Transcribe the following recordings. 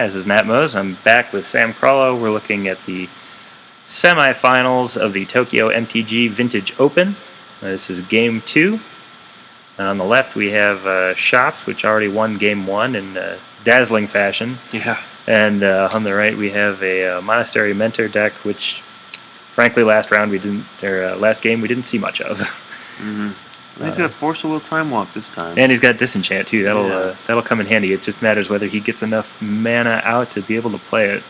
Hi, this is Nat Moes. I'm back with Sam Krohlow. We're looking at the semifinals of the Tokyo MTG Vintage Open. This is Game 2. On the left we have Shops, which already won Game 1 in dazzling fashion. Yeah. And on the right we have a Monastery Mentor deck, which, frankly, last game we didn't see much of. Mm-hmm. He's got Force of Will Time Walk this time. And he's got Disenchant, too. That'll come in handy. It just matters whether he gets enough mana out to be able to play it.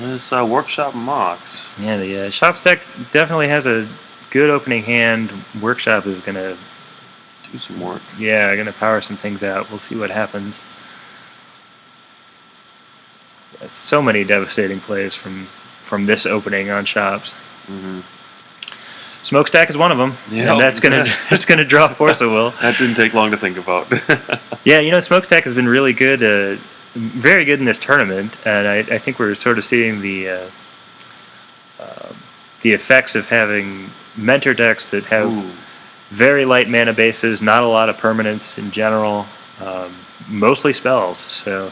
This Workshop Mox. Yeah, the Shops deck definitely has a good opening hand. Workshop is going to do some work. Yeah, going to power some things out. We'll see what happens. That's so many devastating plays from this opening on Shops. Mm-hmm. Smokestack is one of them, and that's gonna draw Force of Will. That didn't take long to think about. Yeah, Smokestack has been really good, very good in this tournament, and I think we're sort of seeing the effects of having Mentor decks that have very light mana bases, not a lot of permanents in general, mostly spells. So,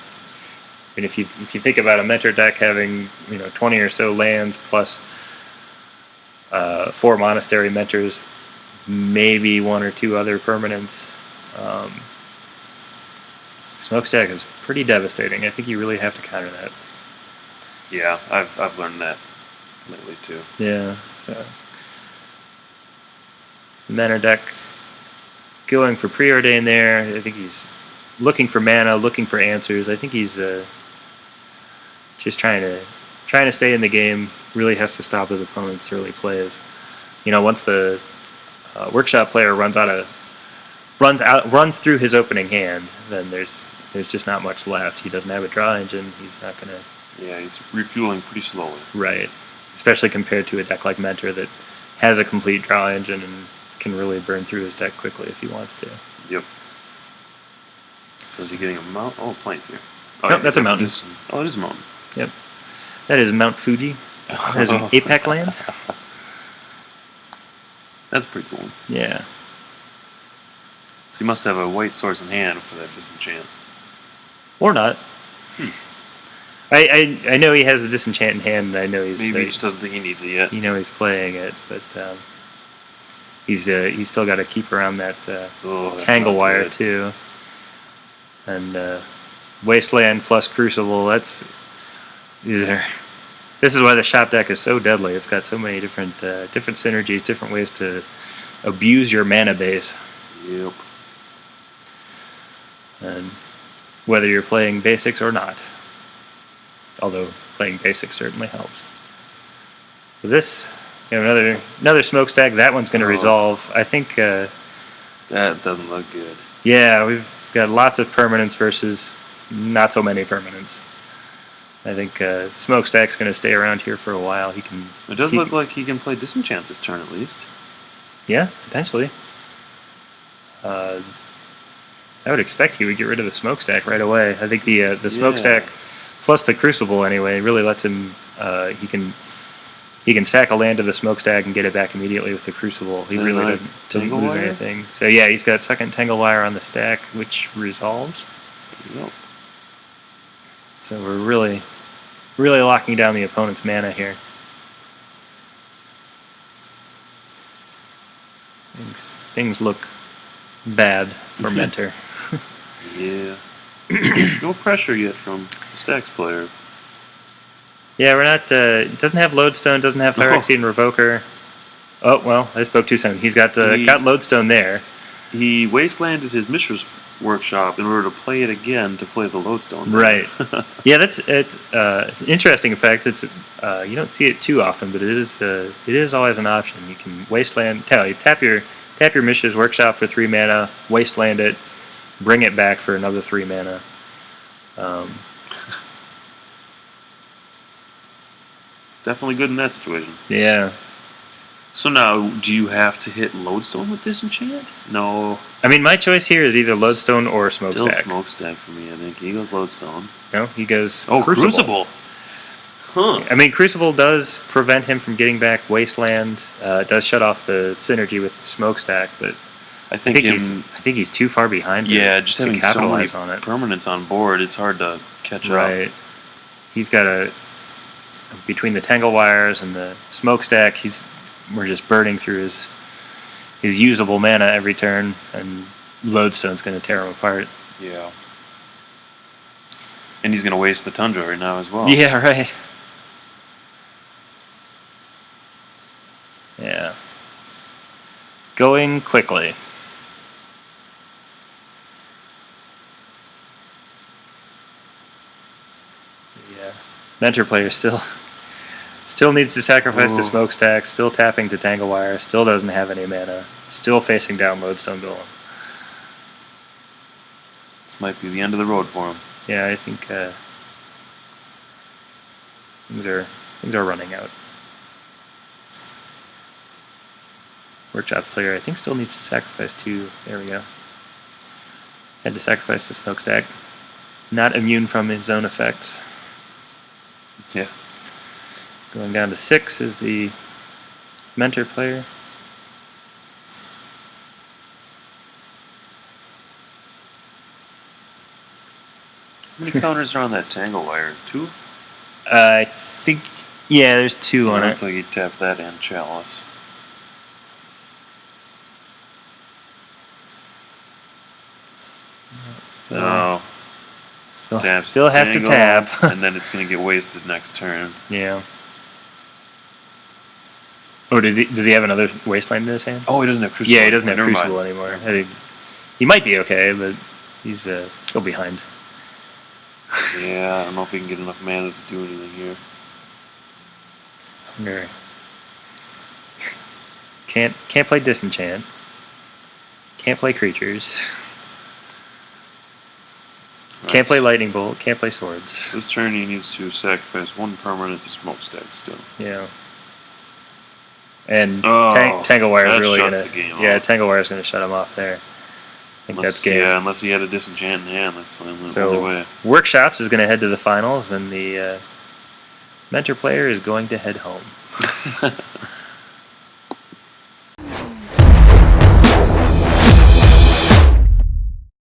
and if you think about a Mentor deck having 20 or so lands plus 4 Monastery Mentors, maybe 1 or 2 other permanents. Smokestack is pretty devastating. I think you really have to counter that. Yeah, I've learned that lately too. Yeah. Mentor deck going for Preordain there. I think he's looking for mana, looking for answers. I think he's just trying to stay in the game. Really has to stop his opponent's early plays. Once the Workshop player runs through his opening hand, then there's just not much left. He doesn't have a draw engine. He's not gonna. Yeah, he's refueling pretty slowly. Right, especially compared to a deck like Mentor that has a complete draw engine and can really burn through his deck quickly if he wants to. Yep. So is he getting a mount? Oh, plains here. Oh, that's a mountain. It is a mountain. Yep. That is Mount Fuji. As an Apex land. That's pretty cool. Yeah. So he must have a white source in hand for that Disenchant. Or not. I know he has the Disenchant in hand, and I know he's... Maybe he just doesn't think he needs it yet. He's playing it, but he's still got to keep around that Tangle Wire, too. And Wasteland plus Crucible, this is why the Shop deck is so deadly. It's got so many different synergies, different ways to abuse your mana base. Yep. And whether you're playing basics or not. Although playing basics certainly helps. But this, another Smokestack. That one's going to resolve. I think that doesn't look good. Yeah, we've got lots of permanents versus not so many permanents. I think Smokestack's going to stay around here for a while. It does look like he can play Disenchant this turn at least. Yeah, potentially. I would expect he would get rid of the Smokestack right away. I think the Smokestack plus the Crucible anyway really lets him. He can sack a land to the Smokestack and get it back immediately with the Crucible. He really doesn't lose anything. So yeah, he's got second Tangle Wire on the stack, which resolves. Yep. So we're really locking down the opponent's mana here. Things look bad for Mentor. Yeah. No pressure yet from the Stacks player. Yeah, we're not. It doesn't have Lodestone. Doesn't have Phyrexian Revoker. Oh well, I spoke too soon. He's got Lodestone there. He wastelanded his Mishra's Workshop in order to play it again to play the Lodestone. Right. Yeah, that's an interesting effect. It's you don't see it too often, but it is always an option. You can wasteland. You tap your Mishra's Workshop for 3 mana, wasteland it, bring it back for another 3 mana. Definitely good in that situation. Yeah. So now, do you have to hit Lodestone with Disenchant? No. I mean, my choice here is either Lodestone or Smokestack. Still Smokestack for me, I think. He goes Lodestone. No, he goes Crucible. Huh. I mean, Crucible does prevent him from getting back Wasteland. It does shut off the synergy with Smokestack, but I think he's too far behind. Yeah, just to having capitalize so on many it. permanents on board, it's hard to catch up. Right. he's got a between the Tangle Wires and the Smokestack. We're just burning through his usable mana every turn, and Lodestone's going to tear him apart. Yeah. And he's going to waste the Tundra right now as well. Yeah, right. Yeah. Going quickly. Yeah. Mentor player still needs to sacrifice the Smokestack, still tapping to Tangle Wire, still doesn't have any mana, still facing down Lodestone Golem. This might be the end of the road for him. Yeah, I think things are running out. Workshop player, I think, still needs to sacrifice 2. There we go. Had to sacrifice the Smokestack. Not immune from his own effects. Yeah. Going down to 6 is the Mentor player. How many counters are on that Tangle Wire? 2? I think, yeah, there's 2 on it. Looks like he tapped that and Chalice. No. Still has to tap. And then it's going to get wasted next turn. Yeah. Oh, does he have another Wasteland in his hand? Oh, he doesn't have Crucible. Yeah, he doesn't have Never Crucible mind. anymore. I think he might be okay, but he's still behind. Yeah, I don't know if he can get enough mana to do anything here. Wonder. Can't play Disenchant. Can't play creatures. Can't play Lightning Bolt. Can't play Swords. This turn he needs to sacrifice 1 permanent to Smokestack still. Yeah. And Oh, Tangle Wire is that really shuts gonna. the game Yeah, off. Tangle Wire is gonna shut him off there. I think that's game. Yeah, unless he had a Disenchant in hand, that's the only So way. Workshops is gonna head to the finals, and the Mentor player is going to head home.